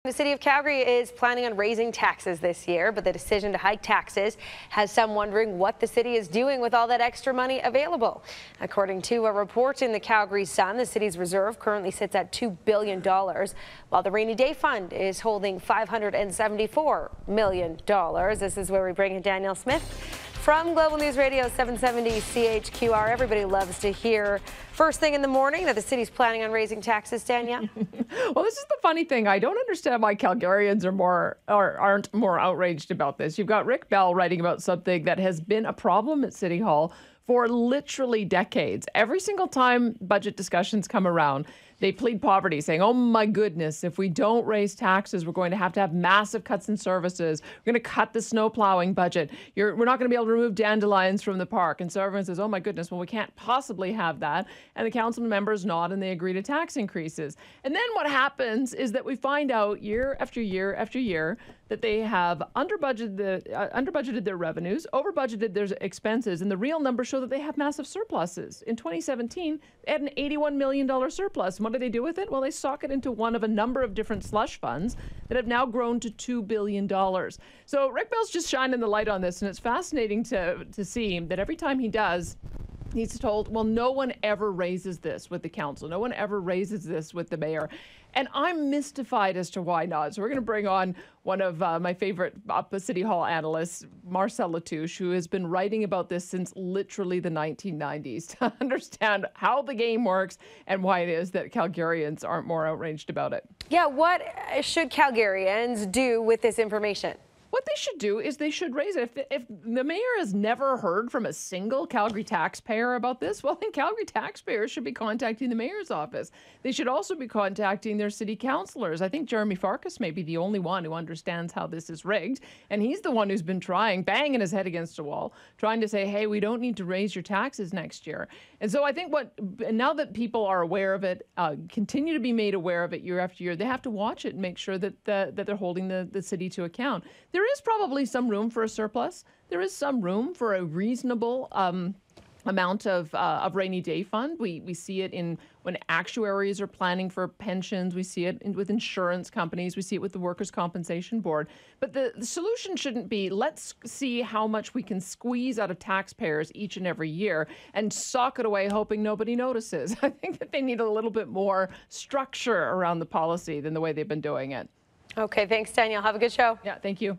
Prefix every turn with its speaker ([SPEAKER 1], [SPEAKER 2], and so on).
[SPEAKER 1] The city of Calgary is planning on raising taxes this year, but the decision to hike taxes has some wondering what the city is doing with all that extra money available. According to a report in the Calgary Sun, the city's reserve currently sits at $2 billion, while the Rainy Day Fund is holding $574 million. This is where we bring in Danielle Smith from Global News Radio 770 CHQR. Everybody loves to hear first thing in the morning that the city's planning on raising taxes, Danielle.
[SPEAKER 2] Well, this is the funny thing. I don't understand why Calgarians aren't more outraged about this. You've got Rick Bell writing about something that has been a problem at City Hall for literally decades. Every single time budget discussions come around, they plead poverty, saying, oh my goodness, if we don't raise taxes, we're going to have massive cuts in services. We're going to cut the snow plowing budget. We're not going to be able to remove dandelions from the park. And so everyone says, oh my goodness, well, we can't possibly have that. And the council members nod and they agree to tax increases. And then what happens is that we find out year after year after year that they have under-budgeted their revenues, over-budgeted their expenses, and the real numbers show that they have massive surpluses. In 2017, they had an $81 million surplus. And what do they do with it? Well, they sock it into one of a number of different slush funds that have now grown to $2 billion. So Rick Bell's just shining the light on this, and it's fascinating to see that every time he does, he's told, well, no one ever raises this with the council. No one ever raises this with the mayor. And I'm mystified as to why not. So we're going to bring on one of my favorite City Hall analysts, Marcel Latouche, who has been writing about this since literally the 1990s to understand how the game works and why it is that Calgarians aren't more outraged about it.
[SPEAKER 1] Yeah, what should Calgarians do with this information?
[SPEAKER 2] What they should do is they should raise it. If the mayor has never heard from a single Calgary taxpayer about this, well, then Calgary taxpayers should be contacting the mayor's office. They should also be contacting their city councillors. I think Jeremy Farkas may be the only one who understands how this is rigged, and he's the one who's been banging his head against a wall, trying to say, hey, we don't need to raise your taxes next year. And so I think now that people are aware of it, continue to be made aware of it year after year, they have to watch it and make sure that they're holding the city to account. There is probably some room for a surplus. There is some room for a reasonable amount of rainy day fund. We see it when actuaries are planning for pensions. We see it with insurance companies. We see it with the Workers' Compensation Board. But the solution shouldn't be, let's see how much we can squeeze out of taxpayers each and every year and sock it away hoping nobody notices. I think that they need a little bit more structure around the policy than the way they've been doing it.
[SPEAKER 1] Okay, thanks, Danielle. Have a good show.
[SPEAKER 2] Yeah, thank you.